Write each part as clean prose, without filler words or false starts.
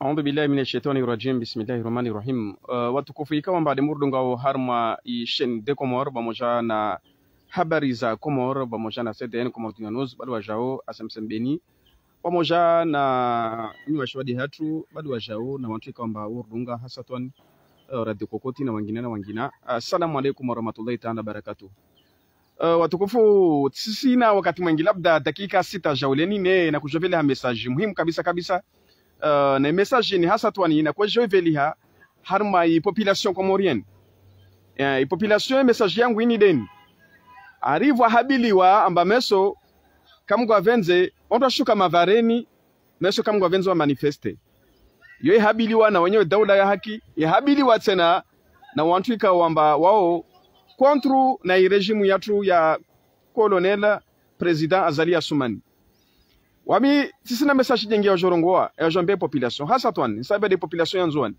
A'udhu billahi minash shaitani rajim. Bismillahir rahmanir rahim. Watukufu, ikawa baada murdunga harma ishen de Komor pamoja na habari za Komor pamoja na CDN Komor News bado wajao asemsembeni pamoja na niwashwadi hatu bado wajao na watu kwamba urdunga hasatan radio kokoti na wengine. Assalamu alaykum warahmatullahi ta'ala barakatuh. Watukufu, sisi na wakati mwingi labda dakika 6 jauleni ne na kujovela message muhimu kabisa na message ni hasa twani na kwa joveliha harma i population comorienne i population message yangu ini deni arrive habiliwa amba meso kamgwa venze onto shuka mavareni meso kamgwa venze wa manifeste yo habiliwa na wenyewe daula ya haki ya habiliwa tena na wantu ikawamba wao contre na regime yatu ya colonel president Azali Assoumani. Wami sisi na message jengi ya jorongoa ya jombe population hasa twani sabe de population yanzuani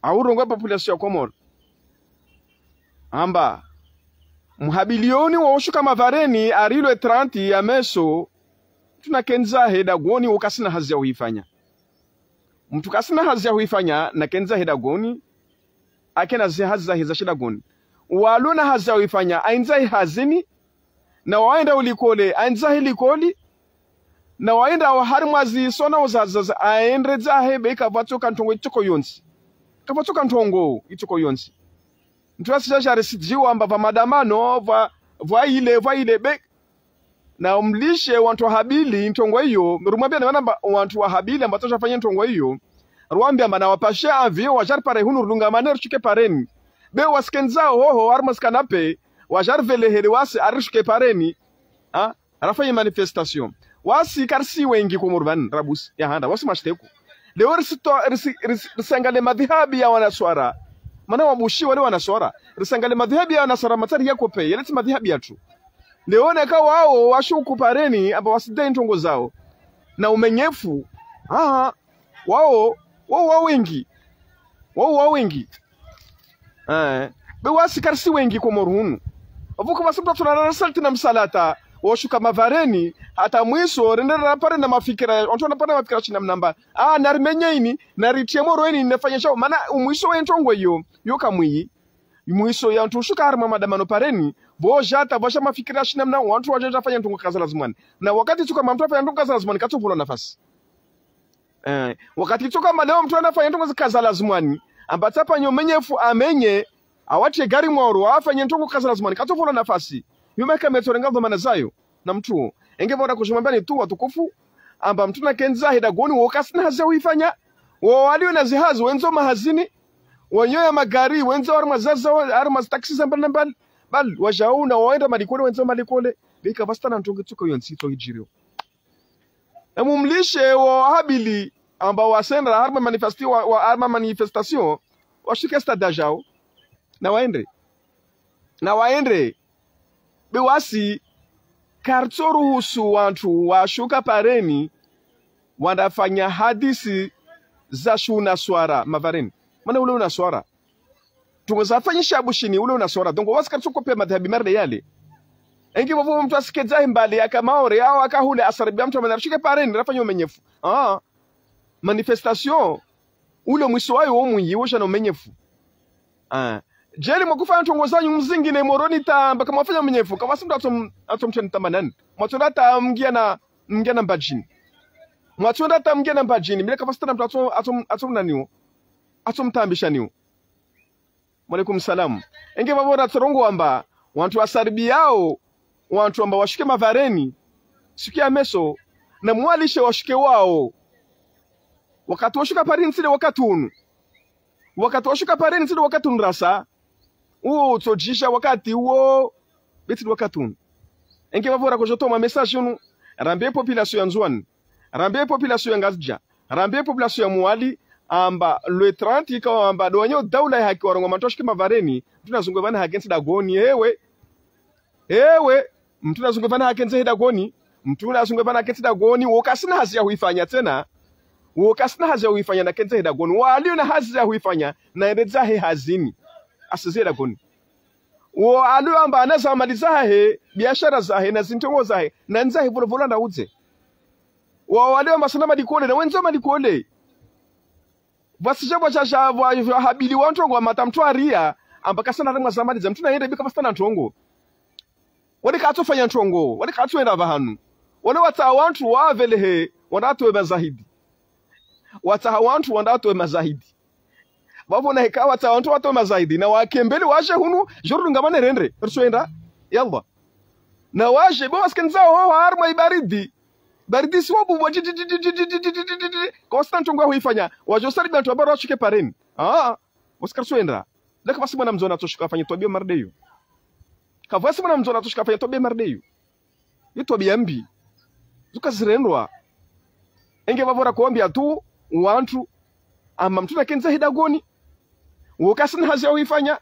aurongoa population ya Komor amba mhabilioni wa ushuka mavareni arilo 30 ya meso tunakenza heda goni ukasina hazi ya uifanya mtu kasina hazi ya uifanya na kenza heda goni akena hazi za shida goni waluna hazi ya uifanya ainzai hazini na waenda ulikole ainzai likoli na waenda wa harimwazi sona uzazaza aendreza hebe kavatoka ntongo itoko yonsi kavatoka ntongo itoko yonsi ntuwasija jaresijiwa amba va madamano va ile be na umlishe wantu wa habili ntongo hiyo rumwambia na wantu wa habili amba toshafanya ntongo hiyo ruambia amba na wapashe avio wajar pare hunu rudunga maner chike pareni be waskenzao hoho armas kanape wajar vele heri wasi arishuke pareni arafanya manifestation wasi karsi wengi kumurban rabus ya handa wasi mashteku leo risangale madhihabi ya wanaswara mana wabushi wale wanaswara risangale madhihabi ya wanaswara matari yako pe yaleti madhihabi yatu leo neka wao washuku pareni aba wasidai ntongo zao na umenyefu wao wengi be wasi karsi wengi kumurhunu avuko masabta tunana salti na msalata washuka mavareni hata mwiso rendera pare na mafikira ontona pare na mafikira china mnamba narimenyeini naritiemoro eni nafanya shao maana umwiso wentongo yo kamwi mwiso ya ntushuka harma madamano pareni bojata basha mafikira china mna wantu wajeja fanya ntongo kaza lazimani na wakati tuka mtu afanya ntongo kaza lazimani katupula nafasi wakati tuka maleo mtu anafanya ntongo kaza lazimani ambatapa nyomenyefu amenye awache gari mworo afanye ntongo kaza lazimani katupula nafasi yumeka metorenga dhamana zayo na mtu engevora kushimambani tu watukufu amba mtu na kenza hida goni wokasina hazi uifanya walio na zihazi wenzo mahazini wanyoya magari wenzo arma zaza arma taxi zambana bal wajauna waenda malikole wenzo malikole bika bastana ntonge tuko yonsito hijirio mumlishe wa habili amba wasendra arma manifestation washike stade jao na waende bewasi kartoru husu wantu washuka pareni wanafanya hadisi za shuna swara mavareni mana ule una swara tungozafanya shabushini ule una swara dongo wasi kartuko pe madhabi marde yale engi wavu mtu asikeza mbali akamaore au akahule asaribia mtu amanarishike pareni rafanya umenyefu manifestation ule mwiso wayo omwingi wosha na umenyefu jeli mwakufanya ntongo zanyu mzingine moroni tamba kama wafanya mnyefu kama simda atomcheni tambanani mwatunda tamgia na mbajini mwatunda tamgia na mbajini mile kafasitana mtu atomnaniwo atomtambishaniwo mwalaikum salam enge wabora torongo wamba wantu wasaribi yao wantu wamba washuke mavareni siku ya meso na mwalishe washuke wao wakati washuka parini sile wakati washuka parini sile wakati unrasa utojisha wakati uo beti wakati enke bavora kujotoma message unu rambe population yanzuan rambe population yangazja rambe population ya muali amba le 30 ikawa amba donyo daula ya haki warongo mantoshike mavareni tunazunguvana against dagoni ewe mtu nazunguvana against dagoni mtu nazunguvana against dagoni wokasina hazi ya huifanya tena wokasina hazi ya huifanya na against dagoni walio na hazi ya huifanya na edza hazini asizera goni wo alu amba anaza maliza biashara zahe na zintongo zahe na nzahe volovolo na udze wa wale wa masana madikole na wenzo madikole vasijabo cha wa habili wantu wa matamtwaria ambaka sana ramwa zamani za mtuna yende bika pastana ntongo wale ka atofanya ntongo wale ka atwenda bahanu wale wata wantu wa velehe wanatwe mazahidi wata wantu wanatwe mazahidi babo na heka wata wantu watwe mazahidi na wakembele washe hunu jordu ngamane rendre rsoenda yalla na washe bo waskenza ho harma ibaridi baridi si wabu waji constant ngwa huifanya wajosari bantu abaro washike pareni Oscar Swendra leka basi mwana mzona toshuka fanya tobia mardeyo kavasi mwana mzona toshuka fanya tobia mardeyo yitobia mbi zukazirendwa enge bavora kuambia tu wantu ama mtuna kenza hidagoni wokasina hazi huifanya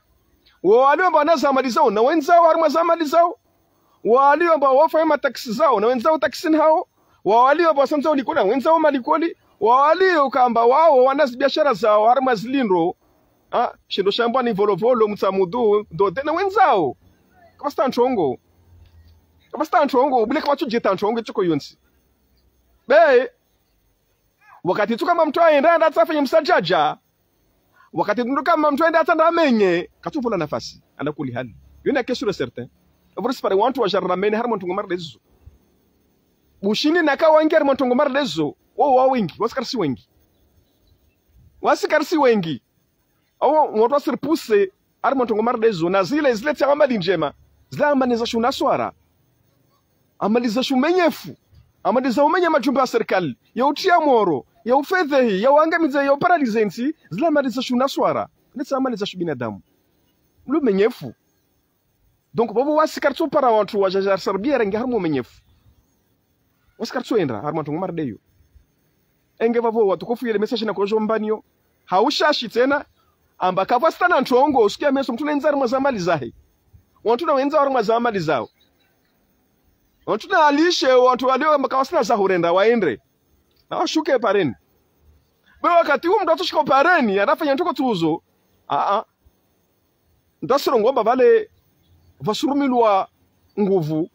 wale ambao wanazamali zao na wenzao harma zamali zao wale ambao wafanya mataksi zao na wenzao taksini hao wale ambao sanzao likona wenzao malikoli wale kamba wao wanazi biashara zao harma zilindo shindo shamba ni volovolo mtsamudu ndo tena wenzao kama stanchongo bile kama tujeta nchongo choko yonsi be wakati tu kama mtu aenda atafanya msajaja wakati tu kama mtu aenda atanda amenye katuvula nafasi anakuli hali yona kesho certain avurisi pare wantu wa jarramene harma ntungomar dezo bushini nakawa ingi harma ntungomar dezo wao wengi wasikarsi wengi au watu wasirpuse harma ntungomar dezo na zile tsama njema zile amaniza shuna swara amaliza shumenyefu amaliza umenya majumba ya serikali ya utia moro ya ufedhehi ya uangamiza ya paralizensi zile amaliza shuna swara ndetsa amaliza shubinadamu mlu menyefu donc bobo wasikartu para watu wa jajar sarbia rengi harmo menyefu wasikartu endra harmo ntungomar deyo enge babo watu kofu ile message na kojo mbanio haushashi tena amba kavastana ntongo usikia meso mtu nenzari mwazamali zahe watu na wenza warma zamali zao watu na alishe watu walio makawasina za hurenda waendre na washuke pareni bwana wakati huu mtu atoshika pareni anafanya ntoko tuzo ndasoro ngomba vale vasurumilwa nguvu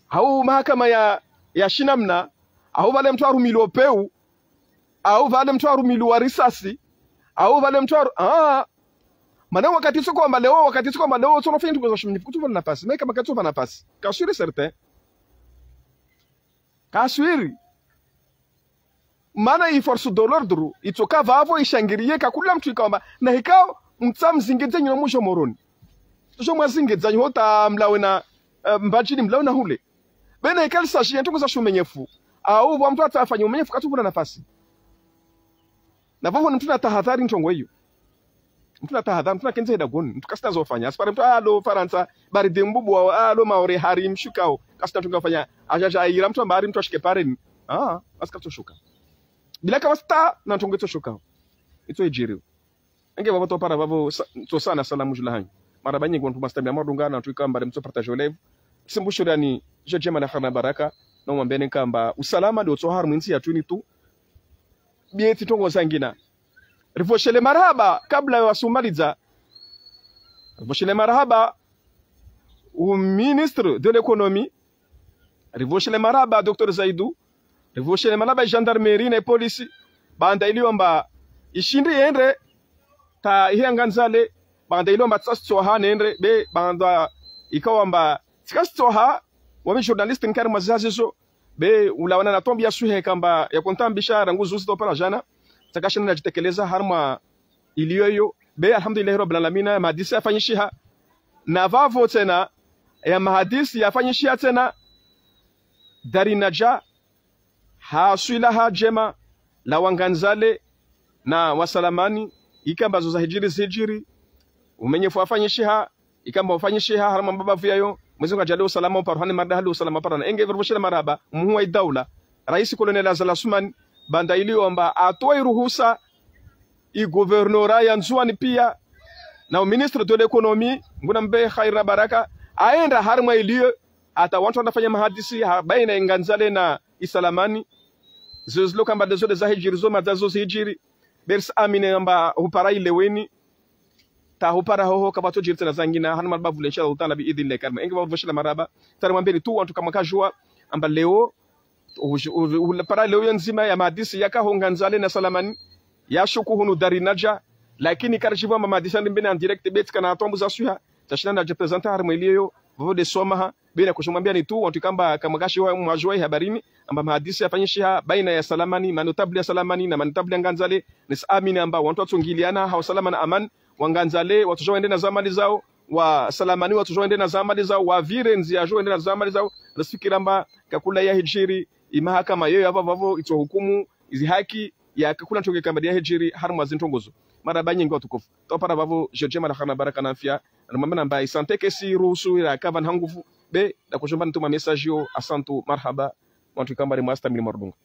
au mahakama ya shinamna au vale mtu arumilwa peu au vale mtu arumilwa risasi au vale mtu mana wakati soko kwamba leo tunafanya tuko shimni kutuva nafasi na kama katuva nafasi kasuri certain kasuri mana i force de l'ordre itoka vavo ishangirie kakula mtu ikamba na hikao mtsamzingeje nyino musho moroni tosho mwazingeje hota mlawe na mbachini mlawe na hule bena ikalisa shi ntuko za shumenyefu au bwa mtu atafanya umenyefu katuva nafasi na vavo mtu na tahadhari ntongo hiyo mtu tahadhari mtu kenze hidagoni mtu kasita zofanya asipare mtu alo faransa bari dembubu alo maore hari mshukao kasita tungafanya ajaja ira mtu ambari mtu ashike pareni askato shuka bila kama sta na ntongo to shuka ito ejiri enge baba to para babo to sana salamu julahan mara banyi kwa mtu mastamia madungana tu ikamba mtu partage live simbushura ni jema na khana baraka na mwambene kamba usalama ndio to haru mwinsi ya tuni tu bieti tongo sangina rivoshele marhaba kabla ya wasumaliza rivoshele marhaba au ministre de l'économie rivoshele marhaba Dr Zaidou rivoshele marhaba gendarmerie na polisi banda iliomba ishindi endre ta ihanganzale banda iliomba tsatsoha nendre be banda ikawamba tsikatsoha wami journalist nkari mazazizo be ulawana na tombi ya suhe kamba ya kontambisha ranguzu sito para jana takashana najitekeleza harma iliyoyo be alhamdulillah rabbil alamin mahadisi afanyishiha na vavo tena ya mahadisi afanyishiha tena darinaja haswila hajema la wanganzale na wasalamani ikamba zo za hijiri umenyefu afanyishiha ikamba afanyishiha harma baba vyayo mwezi ngajale usalama parhani mardahalu usalama parana enge verboshele maraba muhuwa daula rais colonel Azala Suman banda iliomba atoe ruhusa i gouvernorat ya Nzuani pia na ministre de l'économie nguna mbe khaira baraka aenda harma iliyo ata watu wanafanya mahadisi baina inganzale na isalamani zozlo kamba dezo za hijiri zo madazo hijiri bers amine amba hupara ileweni ta hupara hoho kabato jirte na zangina hanma bavule inshallah taala bi idhillah karma inga bavule maraba tarma mbele tu watu kama kajua amba leo para leo nzima ya madisi yakahonganzale na salamani yashuku hunu darinaja lakini karjibu mamadisa mbene en direct bet kana tombu za suha tashina na representer harmeliyo vavo de somaha bila kushomwambia ni tu watu kamba kamagashi wa mwajoi habarini amba mahadisi yafanyisha baina ya salamani manotable ya salamani na manotable ya nganzale nisamini amba watu watungiliana hao salama na aman wanganzale watu joende na zamani zao wa salamani watu joende na zamani zao wa virenzi ya joende na zamani zao nafikiramba kakula ya hijiri imahakama yoyo hapa vavo ito hukumu izi haki ya kakula ntoke kamba ya hijiri harmu azintongozo mara banyi ngo tukofu to para vavo jeje mala khana baraka na afya na mama namba isante kesi ruhusu ya kavan hangufu be da kushomba ntuma message yo asantu marhaba watu kamba ni master mili mordunga